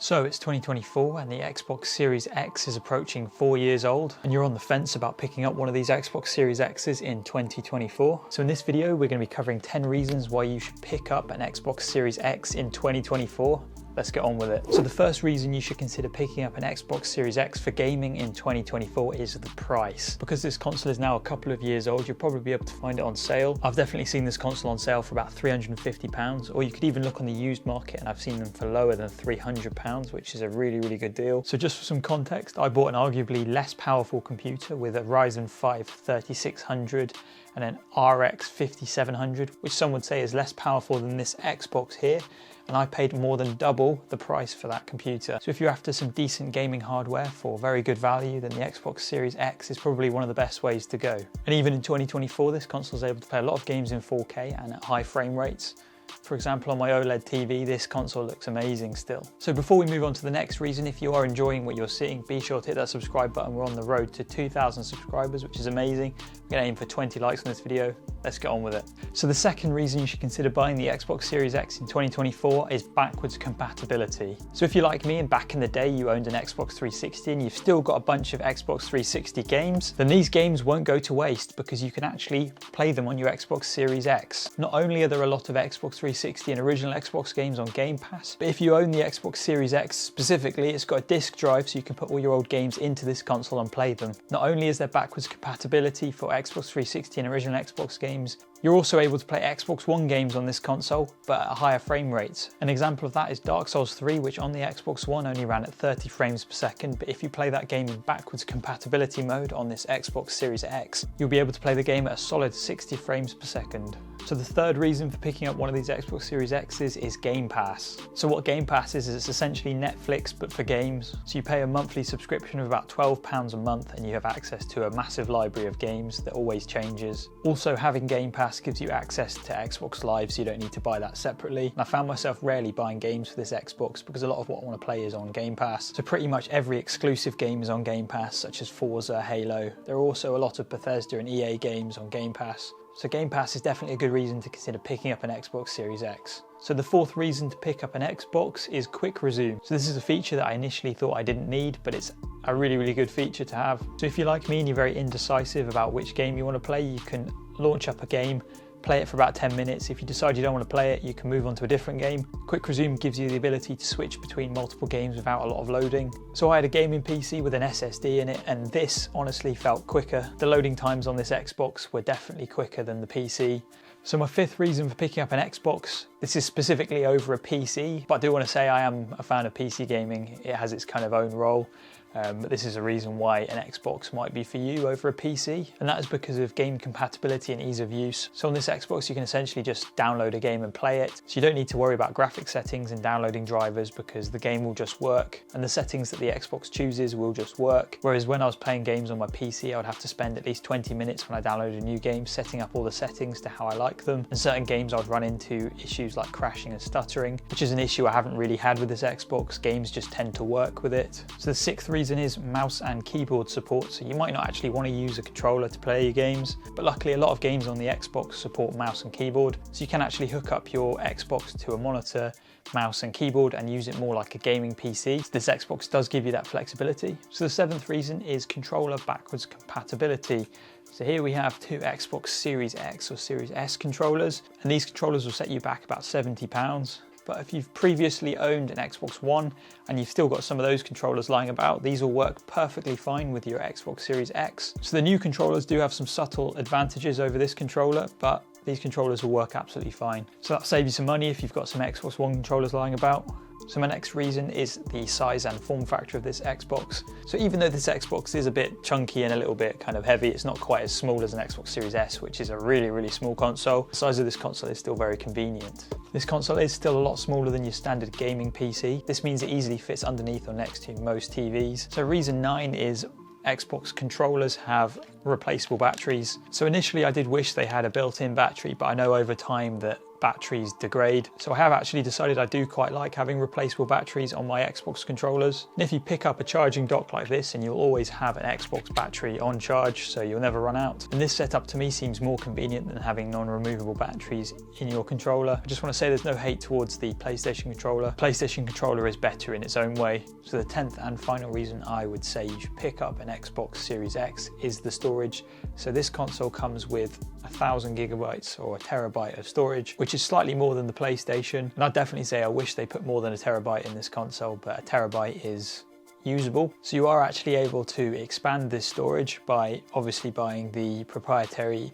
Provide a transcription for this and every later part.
So it's 2024 and the Xbox Series X is approaching 4 years old, and you're on the fence about picking up one of these Xbox Series X's in 2024. So in this video, we're going to be covering 10 reasons why you should pick up an Xbox Series X in 2024. Let's get on with it. So the first reason you should consider picking up an Xbox Series X for gaming in 2024 is the price. Because this console is now a couple of years old, you'll probably be able to find it on sale. I've definitely seen this console on sale for about £350, or you could even look on the used market and I've seen them for lower than £300, which is a really good deal. So just for some context, I bought an arguably less powerful computer with a Ryzen 5 3600 and an RX 5700, which some would say is less powerful than this Xbox here, and I paid more than double the price for that computer. So if you're after some decent gaming hardware for very good value, then the Xbox Series X is probably one of the best ways to go. And even in 2024, this console is able to play a lot of games in 4K and at high frame rates. For example, on my OLED TV, this console looks amazing still. So before we move on to the next reason, if you are enjoying what you're seeing, be sure to hit that subscribe button. We're on the road to 2,000 subscribers, which is amazing. We're going to aim for 20 likes on this video. Let's get on with it. So the second reason you should consider buying the Xbox Series X in 2024 is backwards compatibility. So if you're like me and back in the day you owned an Xbox 360 and you've still got a bunch of Xbox 360 games, then these games won't go to waste because you can actually play them on your Xbox Series X. Not only are there a lot of Xbox 360 and original Xbox games on GamePass, but if you own the Xbox Series X specifically, it's got a disc drive so you can put all your old games into this console and play them. Not only is there backwards compatibility for Xbox 360 and original Xbox games, you're also able to play Xbox One games on this console, but at higher frame rates. An example of that is Dark Souls 3, which on the Xbox One only ran at 30 frames per second, but if you play that game in backwards compatibility mode on this Xbox Series X, you'll be able to play the game at a solid 60 frames per second. So the third reason for picking up one of these Xbox Series X's is Game Pass. So what Game Pass is it's essentially Netflix but for games. So you pay a monthly subscription of about £12 a month and you have access to a massive library of games that always changes. Also, having Game Pass gives you access to Xbox Live, so you don't need to buy that separately. And I found myself rarely buying games for this Xbox because a lot of what I want to play is on Game Pass. So pretty much every exclusive game is on Game Pass, such as Forza, Halo. There are also a lot of Bethesda and EA games on Game Pass. So Game Pass is definitely a good reason to consider picking up an Xbox Series X. So the fourth reason to pick up an Xbox is Quick Resume. So this is a feature that I initially thought I didn't need, but it's a really good feature to have. So if you're like me and you're very indecisive about which game you want to play, you can launch up a game, play it for about 10 minutes. If you decide you don't want to play it, you can move on to a different game. Quick Resume gives you the ability to switch between multiple games without a lot of loading. So I had a gaming PC with an SSD in it, and this honestly felt quicker. The loading times on this Xbox were definitely quicker than the PC. So my fifth reason for picking up an Xbox, this is specifically over a PC, but I do want to say I am a fan of PC gaming. It has its kind of own role. But this is a reason why an Xbox might be for you over a PC, and that is because of game compatibility and ease of use. So on this Xbox you can essentially just download a game and play it, so you don't need to worry about graphic settings and downloading drivers because the game will just work and the settings that the Xbox chooses will just work. Whereas when I was playing games on my PC, I would have to spend at least 20 minutes when I downloaded a new game setting up all the settings to how I like them, and certain games I would run into issues like crashing and stuttering, which is an issue I haven't really had with this Xbox. Games just tend to work with it. So the sixth reason is mouse and keyboard support. So you might not actually want to use a controller to play your games, but luckily a lot of games on the Xbox support mouse and keyboard, so you can actually hook up your Xbox to a monitor, mouse and keyboard and use it more like a gaming PC. So this Xbox does give you that flexibility. So the seventh reason is controller backwards compatibility. So here we have two Xbox Series X or Series S controllers, and these controllers will set you back about £70. But if you've previously owned an Xbox One and you've still got some of those controllers lying about, these will work perfectly fine with your Xbox Series X. So the new controllers do have some subtle advantages over this controller, but these controllers will work absolutely fine. So that'll save you some money if you've got some Xbox One controllers lying about. So my next reason is the size and form factor of this Xbox. So even though this Xbox is a bit chunky and a little bit kind of heavy, it's not quite as small as an Xbox Series S, which is a really small console. The size of this console is still very convenient. This console is still a lot smaller than your standard gaming PC. This means it easily fits underneath or next to most TVs. So reason 9 is Xbox controllers have replaceable batteries. So initially I did wish they had a built-in battery, but I know over time that batteries degrade. So I have actually decided I do quite like having replaceable batteries on my Xbox controllers. And if you pick up a charging dock like this, and you'll always have an Xbox battery on charge, so you'll never run out. And this setup to me seems more convenient than having non-removable batteries in your controller. I just want to say there's no hate towards the PlayStation controller. PlayStation controller is better in its own way. So the 10th and final reason I would say you should pick up an Xbox Series X is the storage. So this console comes with 1,000 gigabytes or a terabyte of storage, which is slightly more than the PlayStation. And I'd definitely say I wish they put more than a terabyte in this console, but a terabyte is usable. So you are actually able to expand this storage by obviously buying the proprietary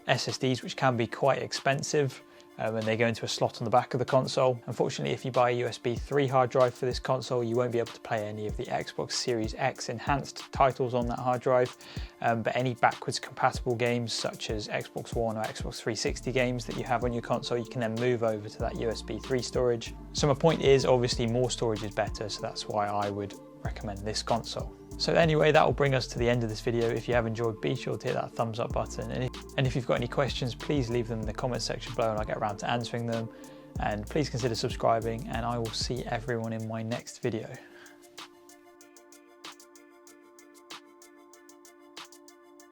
SSDs, which can be quite expensive. And they go into a slot on the back of the console. Unfortunately, if you buy a USB 3 hard drive for this console, you won't be able to play any of the Xbox Series X enhanced titles on that hard drive. But any backwards compatible games such as Xbox One or Xbox 360 games that you have on your console, you can then move over to that USB 3 storage. So my point is, obviously more storage is better, so that's why I would recommend this console. So anyway, that will bring us to the end of this video. If you have enjoyed, be sure to hit that thumbs up button. And if you've got any questions, please leave them in the comments section below and I'll get around to answering them. And please consider subscribing, and I will see everyone in my next video.